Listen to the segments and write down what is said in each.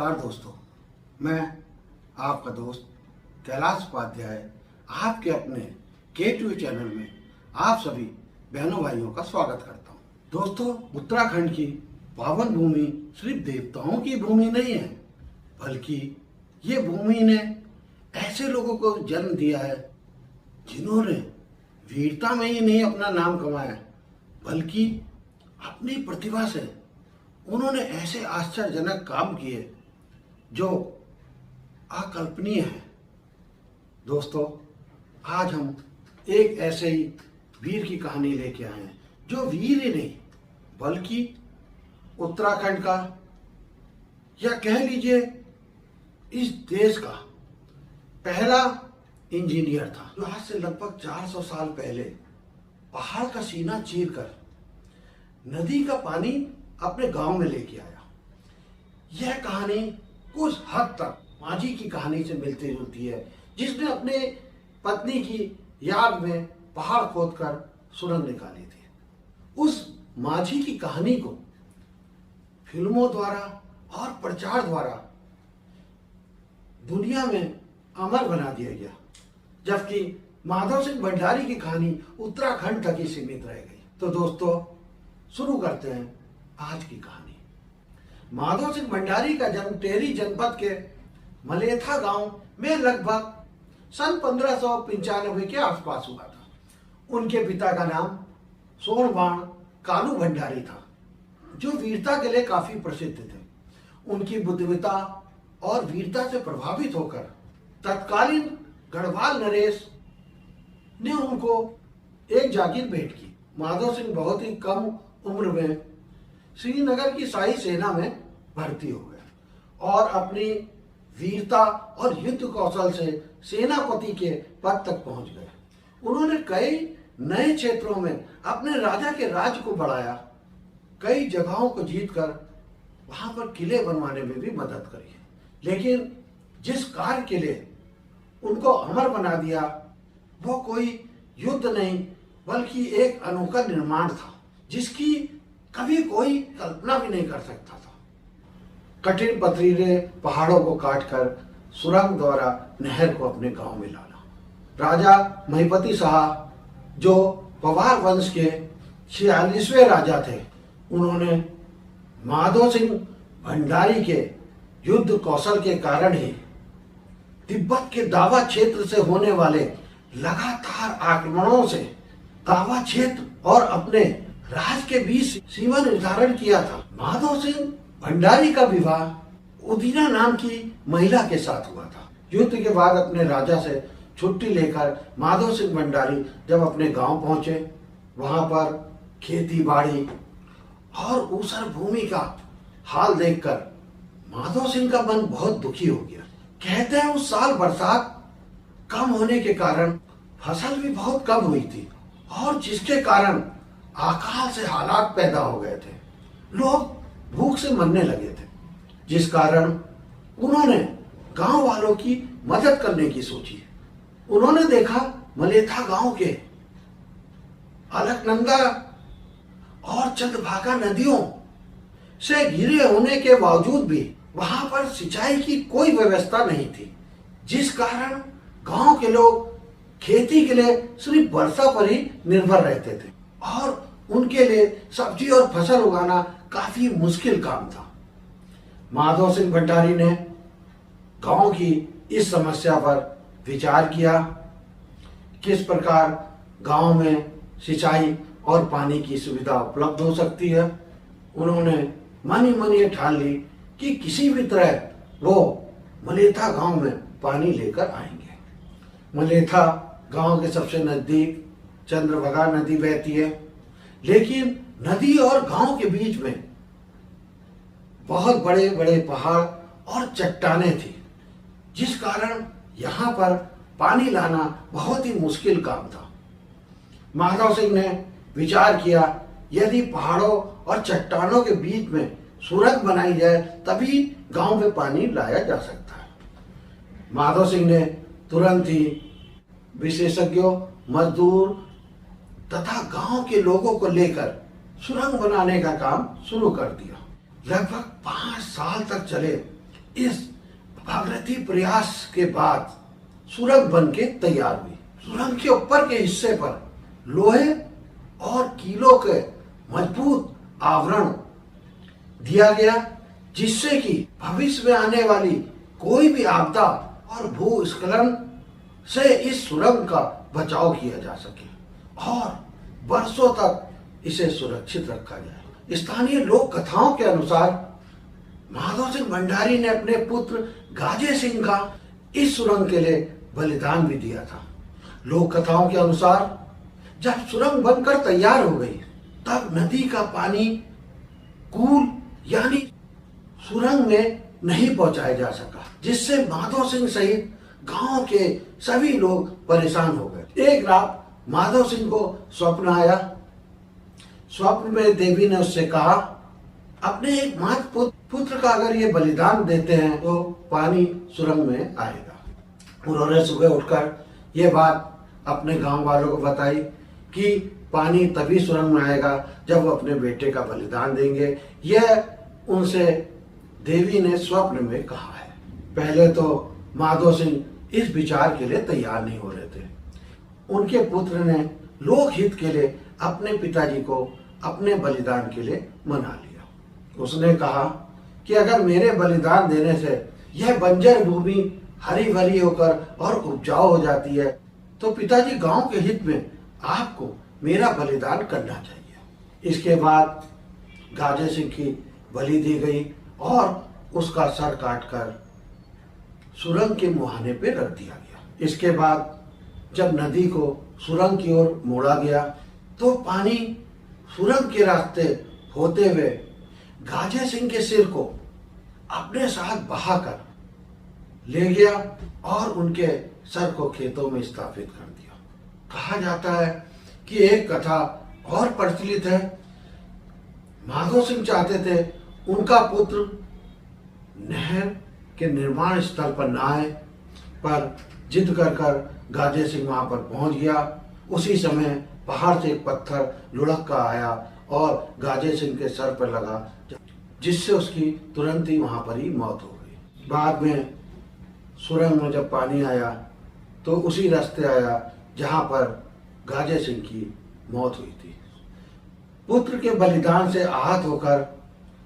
नमस्कार दोस्तों, मैं आपका दोस्त कैलाश उपाध्याय आपके अपने K2 चैनल में आप सभी बहनों भाइयों का स्वागत करता हूं। दोस्तों, उत्तराखंड की पावन भूमि सिर्फ देवताओं की भूमि नहीं है, बल्कि ये भूमि ने ऐसे लोगों को जन्म दिया है जिन्होंने वीरता में ही नहीं अपना नाम कमाया, बल्कि अपनी प्रतिभा से उन्होंने ऐसे आश्चर्यजनक काम किए जो अकल्पनीय है। दोस्तों, आज हम एक ऐसे ही वीर की कहानी लेके आए हैं जो वीर ही नहीं बल्कि उत्तराखंड का या कह लीजिए इस देश का पहला इंजीनियर था, जो आज से लगभग 400 साल पहले पहाड़ का सीना चीरकर नदी का पानी अपने गांव में लेके आया। यह कहानी कुछ हद तक माझी की कहानी से मिलती जुलती है, जिसने अपने पत्नी की याद में पहाड़ खोदकर सुरंग निकाली थी। उस माझी की कहानी को फिल्मों द्वारा और प्रचार द्वारा दुनिया में अमर बना दिया गया, जबकि माधव सिंह भंडारी की कहानी उत्तराखंड तक ही सीमित रह गई। तो दोस्तों, शुरू करते हैं आज की कहानी। माधव सिंह भंडारी का जन्म टेहरी जनपद के मलेथा गांव में लगभग सन 1595 के आसपास हुआ था। उनके पिता का नाम सोनबाण कालू भंडारी था, जो वीरता के लिए काफी प्रसिद्ध थे। उनकी बुद्धिमत्ता और वीरता से प्रभावित होकर तत्कालीन गढ़वाल नरेश ने उनको एक जागीर भेंट की। माधव सिंह बहुत ही कम उम्र में श्रीनगर की शाही सेना में भर्ती हो गए और अपनी वीरता और युद्ध कौशल से सेनापति के पद तक पहुंच गए। उन्होंने कई नए क्षेत्रों में अपने राजा के राज्य को बढ़ाया, कई जगहों को जीतकर वहां पर किले बनवाने में भी मदद करी। लेकिन जिस कार्य के लिए उनको अमर बना दिया वो कोई युद्ध नहीं बल्कि एक अनोखा निर्माण था, जिसकी कभी कोई कल्पना भी नहीं कर सकता था। कठिन पथरीले पहाड़ों को काटकर सुरंग द्वारा नहर को अपने गांव में लाना। राजा महिपति शाह, जो पवार वंश के 46वें राजा थे, उन्होंने माधव सिंह भंडारी के युद्ध कौशल के कारण ही तिब्बत के दावा क्षेत्र से होने वाले लगातार आक्रमणों से दावा क्षेत्र और अपने राज के बीच सीमा निर्धारण किया था। माधव सिंह भंडारी का विवाह उदीना नाम की महिला के साथ हुआ था। युद्ध के बाद अपने राजा से छुट्टी लेकर माधव सिंह भंडारी जब अपने गांव पहुंचे, वहां पर खेती बाड़ी और ऊसर भूमि का हाल देखकर माधव सिंह का मन बहुत दुखी हो गया। कहते हैं उस साल बरसात कम होने के कारण फसल भी बहुत कम हुई थी और जिसके कारण अकाल से हालात पैदा हो गए थे। लोग भूख से मरने लगे थे, जिस कारण उन्होंने गांव वालों की मदद करने की सोची। उन्होंने देखा मलेथा गांव के अलकनंदा और चंद्रभागा नदियों से घिरे होने के बावजूद भी वहां पर सिंचाई की कोई व्यवस्था नहीं थी, जिस कारण गांव के लोग खेती के लिए सिर्फ वर्षा पर ही निर्भर रहते थे और उनके लिए सब्जी और फसल उगाना काफी मुश्किल काम था। माधव सिंह भंडारी ने गांव की इस समस्या पर विचार किया, किस प्रकार गांव में सिंचाई और पानी की सुविधा उपलब्ध हो सकती है। उन्होंने मन ही मन ये ठान ली कि किसी भी तरह वो मलेथा गांव में पानी लेकर आएंगे। मलेथा गांव के सबसे नजदीक चंद्रभागा नदी बहती है, लेकिन नदी और गांव के बीच में बहुत बड़े बड़े पहाड़ और चट्टानें थी, जिस कारण यहाँ पर पानी लाना बहुत ही मुश्किल काम था। माधव सिंह ने विचार किया, यदि पहाड़ों और चट्टानों के बीच में सुरंग बनाई जाए तभी गांव में पानी लाया जा सकता है। माधव सिंह ने तुरंत ही विशेषज्ञों, मजदूर तथा गांव के लोगों को लेकर सुरंग बनाने का काम शुरू कर दिया। लगभग 5 साल तक चले इस भागीरथी प्रयास के बाद सुरंग बन के तैयार हुई। सुरंग के ऊपर के हिस्से पर लोहे और कीलों के मजबूत आवरण दिया गया, जिससे कि भविष्य में आने वाली कोई भी आपदा और भूस्खलन से इस सुरंग का बचाव किया जा सके और वर्षों तक इसे सुरक्षित रखा जाए। स्थानीय लोक कथाओं के अनुसार माधव सिंह भंडारी ने अपने पुत्र गाजे सिंह का इस सुरंग के लिए बलिदान भी दिया था। लोक कथाओं के अनुसार जब सुरंग बनकर तैयार हो गई, तब नदी का पानी कूल यानी सुरंग में नहीं पहुंचाया जा सका, जिससे माधव सिंह सहित गांव के सभी लोग परेशान हो गए। एक रात माधव सिंह को स्वप्न आया। स्वप्न में देवी ने उससे कहा, अपने एक मात्र पुत्र का अगर ये बलिदान देते हैं तो पानी सुरंग में आएगा। उन्होंने सुबह उठकर ये बात अपने गांव वालों को बताई कि पानी तभी सुरंग में आएगा जब वो अपने बेटे का बलिदान देंगे। यह उनसे देवी ने स्वप्न में कहा है। पहले तो माधव सिंह इस विचार के लिए तैयार नहीं हो रहे थे। उनके पुत्र ने लोकहित के लिए अपने पिताजी को अपने बलिदान के लिए मना लिया। उसने कहा कि अगर मेरे बलिदान देने से यह बंजर भूमि हरी भरी होकर और उपजाऊ हो जाती है, तो पिताजी गांव के हित में आपको मेरा बलिदान करना चाहिए। इसके बाद गाजे सिंह की बलि दी गई और उसका सर काटकर सुरंग के मुहाने पे रख दिया गया। इसके बाद जब नदी को सुरंग की ओर मोड़ा गया, तो पानी सुरंग के रास्ते होते हुए गाजे सिंह के सिर को अपने साथ बहाकर ले गया और उनके सर को खेतों में स्थापित कर दिया। कहा जाता है कि एक कथा और प्रचलित है। माधव सिंह चाहते थे उनका पुत्र नहर के निर्माण स्थल पर न आए, पर जिद कर गाजे सिंह वहां पर पहुंच गया। उसी समय पहाड़ से एक पत्थर लुढ़क कर आया और गाजे सिंह के सर पर लगा, जिससे उसकी तुरंत ही वहां पर ही मौत हो गई। बाद में सुरंग में जब पानी आया तो उसी रास्ते आया जहां पर गाजे सिंह की मौत हुई थी। पुत्र के बलिदान से आहत होकर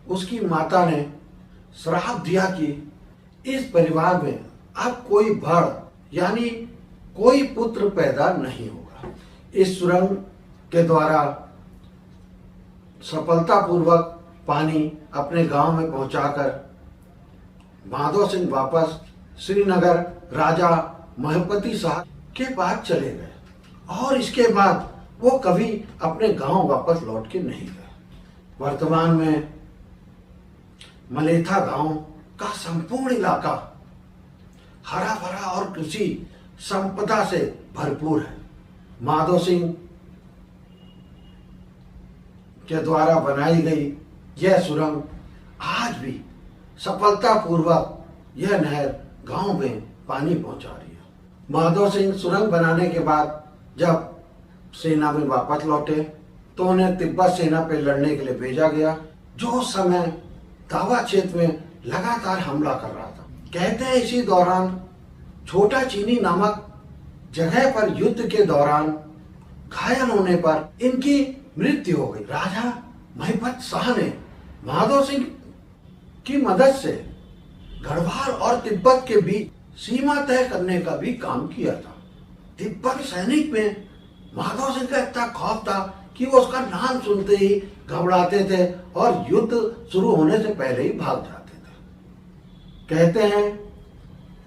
उसकी माता ने श्राप दिया कि इस परिवार में अब कोई भड़ यानी कोई पुत्र पैदा नहीं होगा। इस सुरंग के द्वारा सफलतापूर्वक पानी अपने गांव में पहुंचाकर माधव सिंह वापस श्रीनगर राजा महपति साहब के पास चले गए और इसके बाद वो कभी अपने गांव वापस लौट के नहीं गए। वर्तमान में मलेथा गांव का संपूर्ण इलाका हरा भरा और कृषि संपदा से भरपूर है। माधव सिंह के द्वारा बनाई गई यह सुरंग आज भी सफलतापूर्वक यह नहर गांव में पानी पहुंचा रही है। माधव सिंह सुरंग बनाने के बाद जब सेना में वापस लौटे तो उन्हें तिब्बत सेना पर लड़ने के लिए भेजा गया, जो उस समय दावा क्षेत्र में लगातार हमला कर रहा था। कहते हैं इसी दौरान छोटा चीनी नामक जगह पर युद्ध के दौरान घायल होने पर इनकी मृत्यु हो गई। राजा महिपत शाह ने माधव सिंह की मदद से गढ़वाल और तिब्बत के बीच सीमा तय करने का भी काम किया था। तिब्बत सैनिक में माधव सिंह का इतना खौफ था कि वो उसका नाम सुनते ही घबराते थे और युद्ध शुरू होने से पहले ही भाग जाते थे। कहते हैं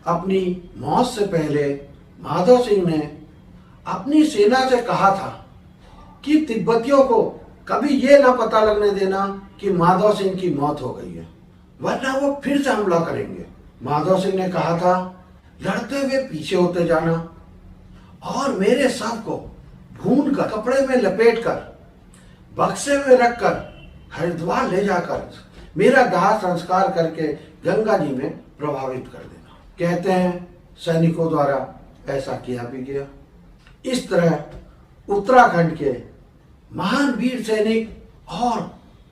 अपनी मौत से पहले माधव सिंह ने अपनी सेना से कहा था कि तिब्बतियों को कभी ये ना पता लगने देना कि माधव सिंह की मौत हो गई है, वरना वो फिर से हमला करेंगे। माधव सिंह ने कहा था लड़ते हुए पीछे होते जाना और मेरे शव को भून कर कपड़े में लपेट कर बक्से में रखकर हरिद्वार ले जाकर मेरा दाह संस्कार करके गंगा जी में प्रभावित कर देना। कहते हैं सैनिकों द्वारा ऐसा किया भी गया। इस तरह उत्तराखंड के महान वीर सैनिक और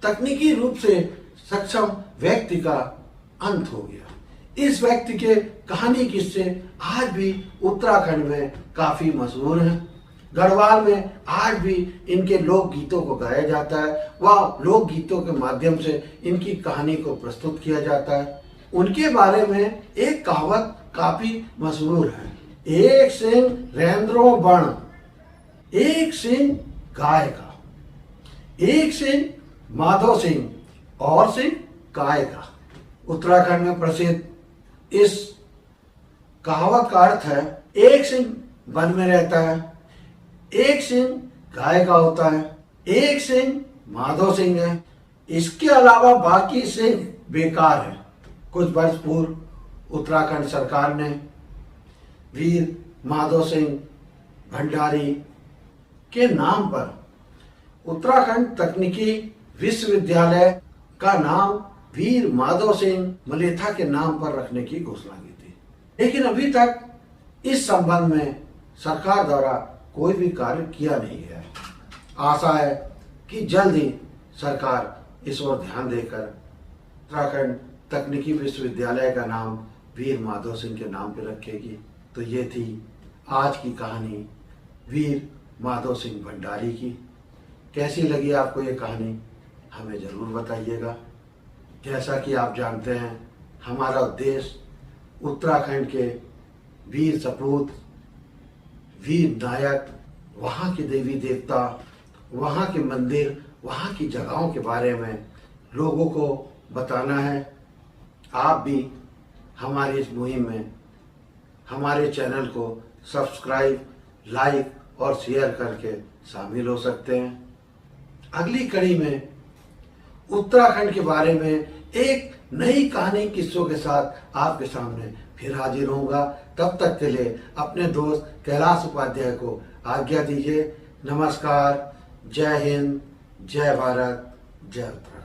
तकनीकी रूप से सक्षम व्यक्ति का अंत हो गया। इस व्यक्ति के कहानी किस्से आज भी उत्तराखंड में काफी मशहूर हैं। गढ़वाल में आज भी इनके लोकगीतों को गाया जाता है व लोकगीतों के माध्यम से इनकी कहानी को प्रस्तुत किया जाता है। उनके बारे में एक कहावत काफी मशहूर है, एक सिंह रैंद्रों बण, एक सिंह गाय का, एक सिंह माधो सिंह और सिंह गाय का। उत्तराखंड में प्रसिद्ध इस कहावत का अर्थ है, एक सिंह वन में रहता है, एक सिंह गाय का होता है, एक सिंह माधो सिंह है, इसके अलावा बाकी सिंह बेकार है। कुछ वर्ष पूर्व उत्तराखंड सरकार ने वीर माधो सिंह भंडारी के नाम पर उत्तराखंड तकनीकी विश्वविद्यालय का नाम वीर माधो सिंह मलेथा के नाम पर रखने की घोषणा की थी, लेकिन अभी तक इस संबंध में सरकार द्वारा कोई भी कार्य किया नहीं है। आशा है कि जल्द ही सरकार इस ओर ध्यान देकर उत्तराखंड तकनीकी विश्वविद्यालय का नाम वीर माधो सिंह के नाम पर रखेगी। तो ये थी आज की कहानी वीर माधो सिंह भंडारी की। कैसी लगी आपको ये कहानी हमें ज़रूर बताइएगा। जैसा कि आप जानते हैं, हमारा उद्देश्य उत्तराखंड के वीर सपूत, वीर नायक, वहाँ के देवी देवता, वहाँ के मंदिर, वहाँ की जगहों के बारे में लोगों को बताना है। आप भी हमारी इस मुहिम में हमारे चैनल को सब्सक्राइब, लाइक और शेयर करके शामिल हो सकते हैं। अगली कड़ी में उत्तराखंड के बारे में एक नई कहानी किस्सों के साथ आपके सामने फिर हाजिर होऊंगा। तब तक के लिए अपने दोस्त कैलाश उपाध्याय को आज्ञा दीजिए। नमस्कार, जय हिंद, जय भारत, जय उत्तराखंड।